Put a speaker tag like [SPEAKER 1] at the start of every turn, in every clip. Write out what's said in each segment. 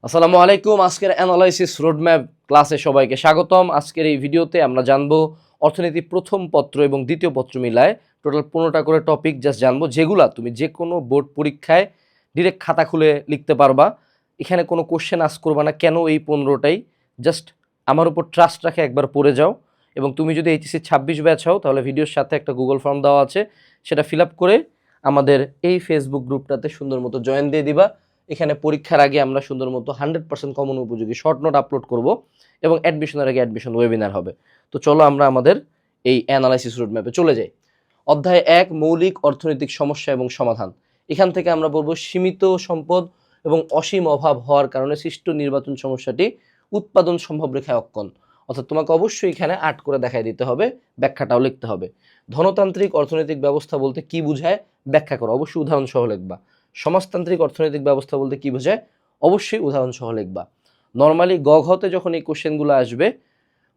[SPEAKER 1] আসসালামু আলাইকুম। আজকের অ্যানালাইসিস রোডম্যাপ ক্লাসে সবাইকে স্বাগতম। আজকের এই ভিডিওতে আমরা জানবো অর্থনীতি প্রথম পত্র এবং দ্বিতীয় পত্র মিলায় টোটাল 15টা করে টপিক জাস্ট জানবো, যেগুলা তুমি যে কোনো বোর্ড পরীক্ষায় ডিরেক্ট খাতা খুলে লিখতে পারবা। এখানে কোনো কোশ্চেন আস্ক করবা না, কেন এই 15টাই, জাস্ট আমার উপর ট্রাস্ট রাখে একবার পড়ে যাও। এবং তুমি যদি এইচএসসি 26 ব্যাচ হও তাহলে ভিডিওর সাথে একটা গুগল ফর্ম দেওয়া আছে, সেটা ফিল আপ করে আমাদের এই ফেসবুক গ্রুপটাতে সুন্দর মতো জয়েন দিয়ে দিবা। এখানে পরীক্ষার আগে আমরা সুন্দর মতো 100% কমন উপযোগী শর্ট নোট আপলোড করব এবং অ্যাডমিশনের আগে অ্যাডমিশন ওয়েবিনার হবে। তো চলো আমরা আমাদের এই অ্যানালাইসিস রোডম্যাপে চলে যাই। অধ্যায় 1, মৌলিক অর্থনৈতিক সমস্যা এবং সমাধান। এখান থেকে আমরা বলবো সীমিত সম্পদ এবং অসীম অভাব হওয়ার কারণে সৃষ্ট নির্বাচন সমস্যাটি উৎপাদন সম্ভব রেখায় অক্ষণ। অর্থাৎ তোমাকে অবশ্যই এখানে 8 করে দেখাই দিতে হবে, ব্যাখ্যাটাও লিখতে হবে। ধনতান্ত্রিক অর্থনৈতিক ব্যবস্থা বলতে কি বোঝায় ব্যাখ্যা করো, অবশ্যই উদাহরণ সহ লিখবা। সমাজতান্ত্রিক অর্থনৈতিক ব্যবস্থা বলতে কি বোঝায়, অবশ্যই উদাহরণ সহ লিখবা। নর্মালি গ ঘতে যখন এই কোশ্চেনগুলো আসবে,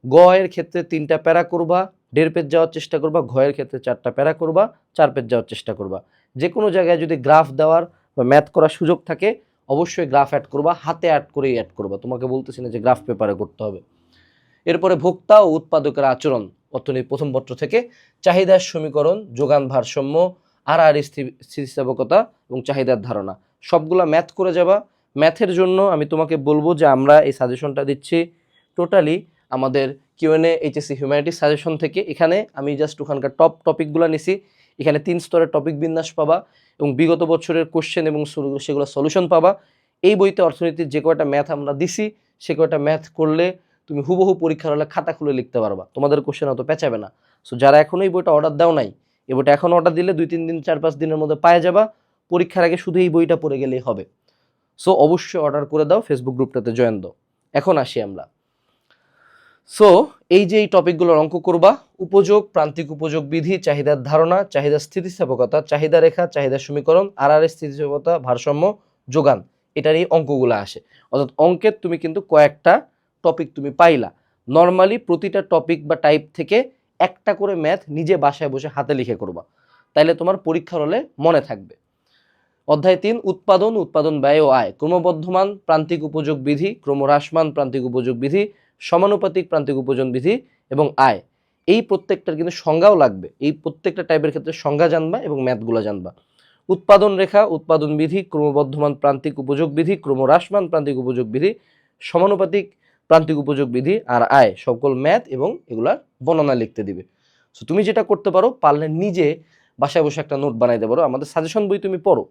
[SPEAKER 1] গ এর ক্ষেত্রে 3টা প্যারা করবা, 1.5 পেজ যাওয়ার চেষ্টা করবা। ঘ এর ক্ষেত্রে 4টা প্যারা করবা, 4 পেজ যাওয়ার চেষ্টা করবা। যে কোনো জায়গায় যদি গ্রাফ দেওয়ার বা ম্যাথ করার সুযোগ থাকে অবশ্যই গ্রাফ অ্যাড করবা, হাতে অ্যাড করেই অ্যাড করবা, তোমাকে বলতেছি না যে গ্রাফ পেপারে করতে হবে। এরপরে ভোক্তা ও উৎপাদকের আচরণ, অর্থনীতি প্রথম পত্র থেকে চাহিদার সমীকরণ, যোগান ভারসাম্য, আর স্থিতিস্থাপকতা এবং চাহিদার ধারণা, সবগুলা ম্যাথ করে যাবা। ম্যাথের জন্য আমি তোমাকে বলবো যে আমরা এই সাজেশনটা দিচ্ছি টোটালি আমাদের কিউএনএ এইচএসসি হিউম্যানিটিস সাজেশন থেকে। এখানে আমি জাস্ট ওখানকার টপ টপিকগুলো নিছি। এখানে 3 স্তরের টপিক বিন্যাস পাবা এবং বিগত বছরের কোশ্চেন এবং সেগুলো সলিউশন পাবা। এই বইতে অর্থনীতির যে কয়টা ম্যাথ আমরা দিছি সে কয়টা ম্যাথ করলে তুমি হুবহু পরীক্ষার হলে খাতা খুলে লিখতে পারবা, তোমাদের কোশ্চেন অত পেঁচাবে না। সো যারা এখনো এই বইটা অর্ডার দাও নাই, এই বইটা এখন অর্ডার দিলে 2-3 দিন 4-5 দিনের মধ্যে পায়ে যাবা। পরীক্ষার আগে শুধু এই বইটা পড়ে গেলেই হবে। সো অবশ্যই অর্ডার করে দাও, ফেসবুক গ্রুপটাতে জয়েন দাও। এখন আসি আমরা। সো এই যে এই টপিকগুলোর অঙ্ক করবা, উপযোগ, প্রান্তিক উপযোগ বিধি, চাহিদার ধারণা, চাহিদা স্থিতিস্থাপকতা, চাহিদা রেখা, চাহিদা সমীকরণ, আর স্থিতিস্থাপকতা, ভারসাম্য, যোগান, এটার এই অঙ্কগুলো আসে। অর্থাৎ অঙ্কের তুমি কিন্তু কয়েকটা টপিক তুমি পাইলা। নর্মালি প্রতিটা টপিক বা টাইপ থেকে একটা করে ম্যাথ নিজে বাসায় বসে হাতে লিখে করবা, তাইলে তোমার পরীক্ষার হলে মনে থাকবে। অধ্যায় 3, উৎপাদন, উৎপাদন ব্যয় ও আয়, ক্রমবর্ধমান প্রান্তিক উপযোগ বিধি, ক্রমহ্রাসমান প্রান্তিক উপযোগ বিধি, সমানুপাতিক প্রান্তিক উপযোগ বিধি এবং আয়। এই প্রত্যেকটার কিন্তু সংজ্ঞাও লাগবে, এই প্রত্যেকটা টাইপের ক্ষেত্রে সংজ্ঞা জানবা এবং ম্যাথগুলো জানবা। উৎপাদন রেখা, উৎপাদন বিধি, ক্রমবর্ধমান প্রান্তিক উপযোগ বিধি, ক্রমহ্রাসমান প্রান্তিক উপযোগ বিধি, সমানুপাতিক প্রান্তিক উপযোগ বিধি আর আয়, সকল ম্যাথ এবং এগুলার বর্ণনা লিখতে দিবে। সো তুমি যেটা করতে পারো, পারলে নিজে বাসায় বসে একটা নোট বানাইতে পারো। আমাদের সাজেশন বই তুমি পড়ো,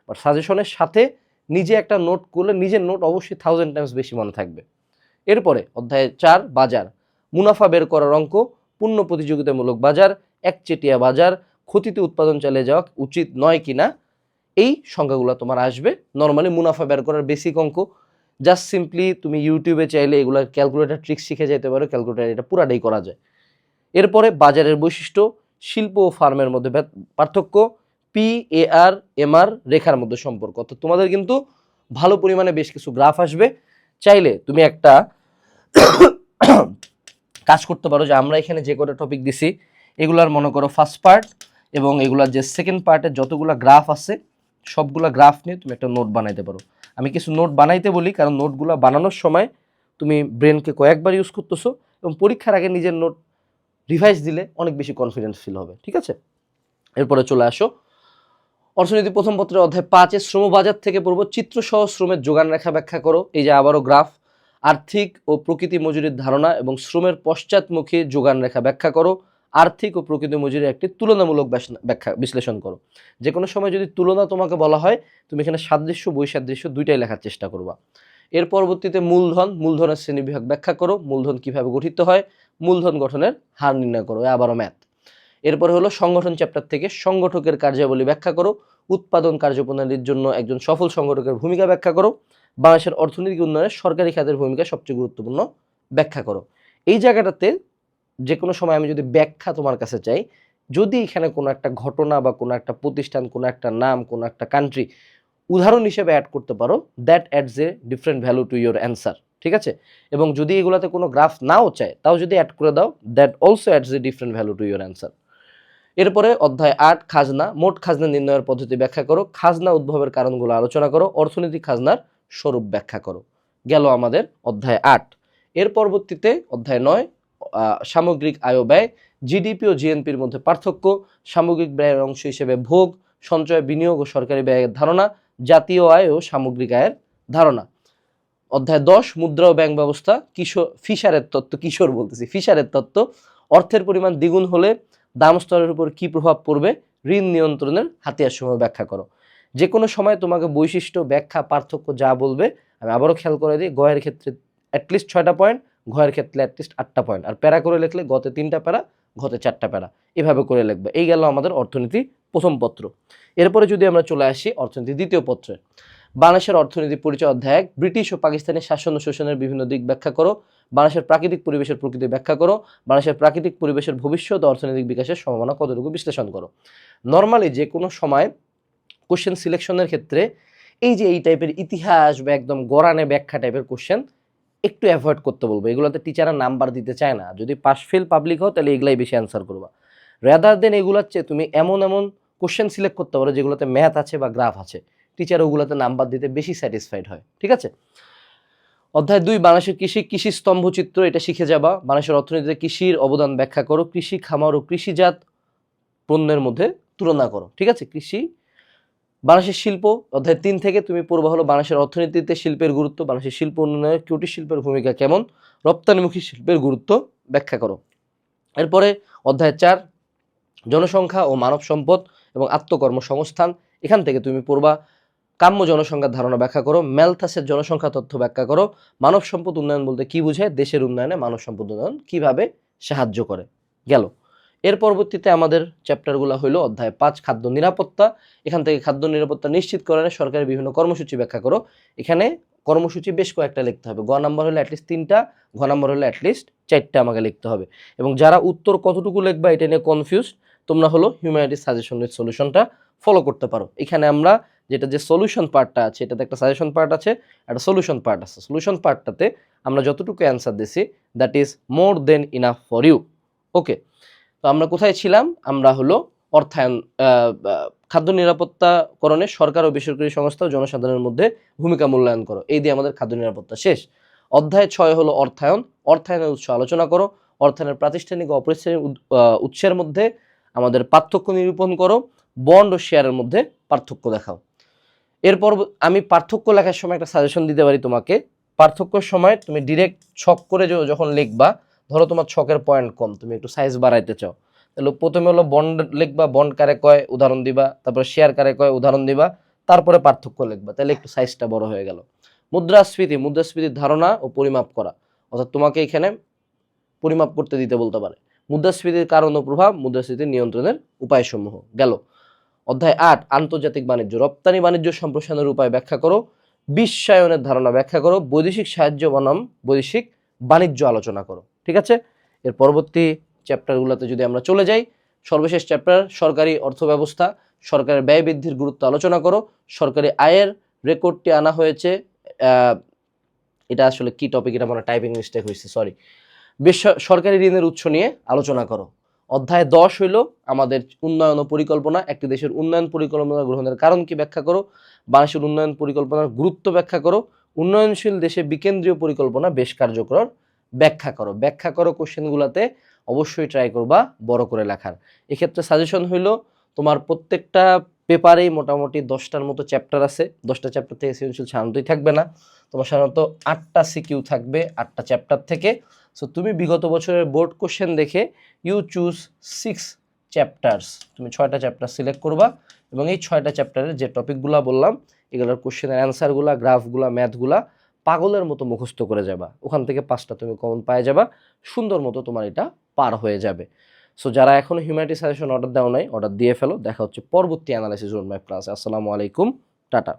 [SPEAKER 1] বাট সাজেশনের সাথে নিজে একটা নোট করলে নিজের নোট অবশ্যই 1000 টাইমস বেশি মনে থাকবে। এরপরে অধ্যায় 4, বাজার, মুনাফা বের করার অঙ্ক, পূর্ণ প্রতিযোগিতামূলক বাজার, একচেটিয়া বাজার, ক্ষতিতে উৎপাদন চালিয়ে যাওয়া উচিত নয় কিনা, এই সংখ্যাগুলো তোমার আসবে। নর্মালি মুনাফা বের করার বেসিক অঙ্ক, জাস্ট সিম্পলি তুমি ইউটিউবে চাইলে এগুলো ক্যালকুলেটার ট্রিক্স শিখে যেতে পারো, ক্যালকুলেটার এটা পুরাটাই করা যায়। এরপরে বাজারের বৈশিষ্ট্য, শিল্প ও ফার্মের মধ্যে পার্থক্য, PAR-MR রেখার মধ্যে সম্পর্ক। অর্থাৎ তোমাদের কিন্তু ভালো পরিমাণে বেশ কিছু গ্রাফ আসবে। চাইলে তুমি একটা কাজ করতে পারো যে আমরা এখানে যে কটা টপিক দিছি এগুলার মনে করো ফার্স্ট পার্ট এবং এগুলার যে সেকেন্ড পার্টের যতগুলা গ্রাফ আছে সবগুলা গ্রাফ নিয়ে তুমি একটা নোট বানাইতে পারো। আমি কিছু নোট বানাইতে বলি কারণ নোটগুলা বানানোর সময় তুমি ব্রেনকে কয়েকবার ইউজ করতেছো এবং পরীক্ষার আগে নিজের নোট রিভাইজ দিলে অনেক বেশি কনফিডেন্স ফিল হবে। ঠিক আছে, এরপরে চলে আসো অর্থনীতি প্রথম পত্রের অধ্যায় 5-এ শ্রম বাজার থেকে পড়বো চিত্র সহ শ্রমের যোগান রেখা ব্যাখ্যা করো। এই যে আবারও গ্রাফ, আর্থিক ও প্রকৃতি মজুরির ধারণা এবং শ্রমের পশ্চাৎমুখী যোগান রেখা ব্যাখ্যা করো। আর্থিক ও প্রকৃতি মজুরির একটি তুলনামূলক ব্যাখ্যা বিশ্লেষণ করো। যে কোনো সময় যদি তুলনা তোমাকে বলা হয় তুমি এখানে সাদৃশ্য বৈসাদৃশ্য দুইটাই লেখার চেষ্টা করবা। এর পরবর্তীতে মূলধন, মূলধনের শ্রেণীবিভাগ ব্যাখ্যা করো। মূলধন কিভাবে গঠিত হয়, মূলধন গঠনের হার নির্ণয় করো। আবারও ম্যাথ। এরপরে হলো সংগঠন চ্যাপ্টার থেকে সংগঠকের কার্যাবলী ব্যাখ্যা করো। উৎপাদন কার্যপ্রণালীর জন্য একজন সফল সংগঠকের ভূমিকা ব্যাখ্যা করো। বাংলাদেশের অর্থনৈতিক উন্নয়নে সরকারি খাতের ভূমিকা সবচেয়ে গুরুত্বপূর্ণ ব্যাখ্যা করো। এই জায়গাটাতে যে কোনো সময় আমি যদি ব্যাখ্যা তোমার কাছে চাই, যদি এখানে কোনো একটা ঘটনা বা কোনো একটা প্রতিষ্ঠান, কোনো একটা নাম, কোনো একটা কান্ট্রি উদাহরণ হিসেবে অ্যাড করতে পারো, that ads a different value to your answer. ঠিক আছে, এবং যদি এগুলাতে কোনো গ্রাফ নাও চায় তাও যদি অ্যাড করে দাও, that also ads a different value to your answer. এরপরে অধ্যায় 8, খাজনা, মোট খাজনা নির্ণয়ের পদ্ধতি ব্যাখ্যা করো। খাজনা উদ্ভবের কারণগুলো আলোচনা করো। অর্থনৈতিক খাজনার স্বরূপ ব্যাখ্যা করো। গেল আমাদের অধ্যায় 8। এর পরবর্তীতে অধ্যায় 9 সামগ্রিক আয় ও ব্যয়, জিডিপি ও জিএনপির মধ্যে পার্থক্য, সামগ্রিক ব্যয়ের অংশ হিসেবে ভোগ, সঞ্চয়, বিনিয়োগ ও সরকারি ব্যয়ের ধারণা, জাতীয় আয় ও সামগ্রিক আয়ের ধারণা। অধ্যায় 10 মুদ্রা ও ব্যাংক ব্যবস্থা, ফিশারের তত্ত্ব, অর্থের পরিমাণ দ্বিগুণ হলে দাম স্তরের উপর কি প্রভাব পড়বে, ঋণ নিয়ন্ত্রণের হাতিয়ার সমূহ ব্যাখ্যা করো। যে কোনো সময় তোমাকে বৈশিষ্ট্য, ব্যাখ্যা, পার্থক্য যা বলবে আমি আবারও খেয়াল করে দিই, গয়ের ক্ষেত্রে অ্যাটলিস্ট 6টা পয়েন্ট, ঘয়ের ক্ষেত্রে অ্যাটলিস্ট 8টা পয়েন্ট, আর প্যারা করে লিখলে গতে 3টা প্যারা, ঘতে 4টা প্যারা, এভাবে করে লিখবে। এই গেল আমাদের অর্থনীতি প্রথম পত্র। এরপরে যদি আমরা চলে আসি অর্থনীতি দ্বিতীয় পত্রে, বাংলাদেশের অর্থনীতি পরিচয় অধ্যায় 1, ব্রিটিশ ও পাকিস্তানি শাসন ও শোষণের বিভিন্ন দিক ব্যাখ্যা করো, বাংলাদেশের প্রাকৃতিক পরিবেশের প্রকৃতি ব্যাখ্যা করো, বাংলাদেশের প্রাকৃতিক পরিবেশের ভবিষ্যৎ ও অর্থনৈতিক বিকাশের সম্ভাবনা কতটুকু বিশ্লেষণ করো। নর্মালি যে কোনো সময় কোশ্চেন সিলেকশনের ক্ষেত্রে এই যে এই টাইপের ইতিহাস বা একদম গড়ানে ব্যাখ্যা টাইপের কোশ্চেন একটু অ্যাভয়েড করতে বলবো। এগুলোতে টিচাররা নাম্বার দিতে চায় না। যদি পাস ফেল পাবলিক হও তাহলে এগুলাই বেশি অ্যান্সার করবা, রেদার দেন এগুলোর চেয়ে তুমি এমন কোশ্চেন সিলেক্ট করতে পারো যেগুলোতে ম্যাথ আছে বা গ্রাফ আছে, টিচার ওগুলোতে নাম্বার দিতে বেশি স্যাটিসফাইড হয়। ঠিক আছে। অধ্যায় 2 বাংলাদেশের কৃষি স্তম্ভচিত্র, এটা শিখে যাবা। বাংলাদেশের অর্থনীতিতে কৃষির অবদান ব্যাখ্যা করো, কৃষি খামার ও কৃষিজাত পণ্যের মধ্যে তুলনা করো। ঠিক আছে। বাংলাদেশের শিল্প, অধ্যায় 3 থেকে তুমি পড়বা হলো বাংলাদেশের অর্থনীতিতে শিল্পের গুরুত্ব, বাংলাদেশের শিল্প উন্নয়নে কুটির শিল্পের ভূমিকা কেমন, রপ্তানিমুখী শিল্পের গুরুত্ব ব্যাখ্যা করো। এরপরে অধ্যায় 4 জনসংখ্যা ও মানব সম্পদ এবং আত্মকর্মসংস্থান, এখান থেকে তুমি পড়বা কাম্য জনসংখ্যার ধারণা ব্যাখ্যা করো, ম্যালথাসের জনসংখ্যা তথ্য ব্যাখ্যা করো, মানব সম্পদ উন্নয়ন বলতে কি বোঝায়, দেশের উন্নয়নে মানব সম্পদ উন্নয়ন কিভাবে সাহায্য করে। গেল। এর পরবর্তীতে আমাদের চ্যাপ্টারগুলো হলো অধ্যায় 5 খাদ্য নিরাপত্তা, এখান থেকে খাদ্য নিরাপত্তা নিশ্চিতকরণে সরকারের বিভিন্ন কর্মসূচি ব্যাখ্যা করো। এখানে কর্মসূচি বেশ কয়েকটা লিখতে হবে, গ নাম্বার হলে অ্যাটলিস্ট 3টা, ঘ নাম্বার হলে অ্যাটলিস্ট 4টা আমাকে লিখতে হবে। এবং যারা উত্তর কতটুকু লিখবা এটা নিয়ে কনফিউজ, তোমরা হলো হিউম্যানিটিজ সাজেশন উইথ সলিউশনটা ফলো করতে পারো। এখানে আমরা যেটা যে সলিউশন পার্টটা আছে, এটাতে একটা সাজেশন পার্ট আছে, একটা সলিউশন পার্ট আছে। সলিউশন পার্টটাতে আমরা যতটুকু অ্যান্সার দিছি that is more than enough for you. Okay. তো আমরা কোথায় ছিলাম, আমরা হলো অর্থায়ন, খাদ্য নিরাপত্তাকরণে সরকার ও বেসরকারি সংস্থা ও জনসাধারণের মধ্যে ভূমিকা মূল্যায়ন করো। এই দিয়ে আমাদের খাদ্য নিরাপত্তা শেষ। অধ্যায় 6 হলো অর্থায়ন, অর্থায়নের উৎস আলোচনা করো, অর্থায়নের প্রাতিষ্ঠানিক ও অপ্রাতিষ্ঠানিক উৎসের মধ্যে আমাদের পার্থক্য নিরূপণ করো, বন্ড ও শেয়ারের মধ্যে পার্থক্য দেখাও। এরপর আমি পার্থক্য লেখার সময় একটা সাজেশন দিতে পারি তোমাকে। পার্থক্যের সময় তুমি ডিরেক্ট ছক করে যখন লিখবা, ধরো তোমার ছকের পয়েন্ট কম, তুমি একটু সাইজ বাড়াইতে চাও, তাহলে প্রথমে হলো বন্ড লিখবা, বন্ড কারে কয় উদাহরণ দিবা, তারপরে শেয়ার কারে কয় উদাহরণ দিবা, তারপরে পার্থক্য লিখবা, তাহলে একটু সাইজটা বড় হয়ে গেল। মুদ্রাস্ফীতির ধারণা ও পরিমাপ করা, অর্থাৎ তোমাকে এখানে পরিমাপ করতে দিতে বলতে পারে। মুদ্রাস্ফীতির কারণ ও প্রভাব, মুদ্রাস্ফীতি নিয়ন্ত্রণের উপায়সমূহ। গেল। অধ্যায় 8 আন্তর্জাতিক বাণিজ্য, রপ্তানি বাণিজ্য সম্প্রসারণের উপায় ব্যাখ্যা করো, বিশ্বায়নের ধারণা ব্যাখ্যা করো, বৈদেশিক সাহায্য বনাম বৈদেশিক বাণিজ্য আলোচনা করো। ঠিক আছে। এর পরবর্তী চ্যাপ্টারগুলোতে যদি আমরা চলে যাই, সর্বশেষ চ্যাপ্টার সরকারি অর্থ ব্যবস্থা, সরকারের ব্যয় বৃদ্ধির গুরুত্ব আলোচনা করো, সরকারি আয়ের রেকর্ডটি আনা হয়েছে, এটা আসলে কি টপিক, এটা মনে টাইপিং মিস্টেক হয়েছে, সরি। সরকারি ঋণের উৎস নিয়ে আলোচনা করো। অধ্যায় 10 হইল আমাদের উন্নয়ন ও পরিকল্পনা, একটি দেশের উন্নয়ন পরিকল্পনা গ্রহণের কারণ কি ব্যাখ্যা করো, বাংলাদেশের উন্নয়ন পরিকল্পনার গুরুত্ব ব্যাখ্যা করো, উন্নয়নশীল দেশে বিকেন্দ্রীয় পরিকল্পনা বেশ কার্যকর ব্যাখ্যা করো। ব্যাখ্যা করো কোশ্চেনগুলোতে অবশ্যই ট্রাই করবা বড় করে লেখার। এক্ষেত্রে সাজেশন হইল তোমার প্রত্যেকটা পেপারেই মোটামুটি 10টার মতো চ্যাপ্টার আছে, 10টা চ্যাপ্টার থেকে সৃজনশীল সাধারণতই থাকবে না, তোমার সাধারণত 8টা সিকিউ থাকবে 8টা চ্যাপ্টার থেকে। সো তুমি বিগত বছরের বোর্ড কোশ্চেন দেখে ইউ চুজ 6 চ্যাপ্টার্স, তুমি 6টা চ্যাপ্টার সিলেক্ট করবা এবং এই 6টা চ্যাপ্টারের যে টপিকগুলো বললাম এগুলোর কোশ্চেনের অ্যান্সারগুলা, গ্রাফগুলা, ম্যাথগুলা পাগলের মতো মুখস্থ করে যাবা। ওখান থেকে 5টা তুমি কমন পায়ে যাবা, সুন্দর মতো তোমার এটা পার হয়ে যাবে। সো যারা এখনো হিউম্যানিটি সাজেশন অর্ডার দাও নাই, অর্ডার দিয়ে ফেলো। দেখা হচ্ছে পরবর্তী অ্যানালাইসিস রোড ম্যাপ ক্লাসে। আসসালামু আলাইকুম, টাটা।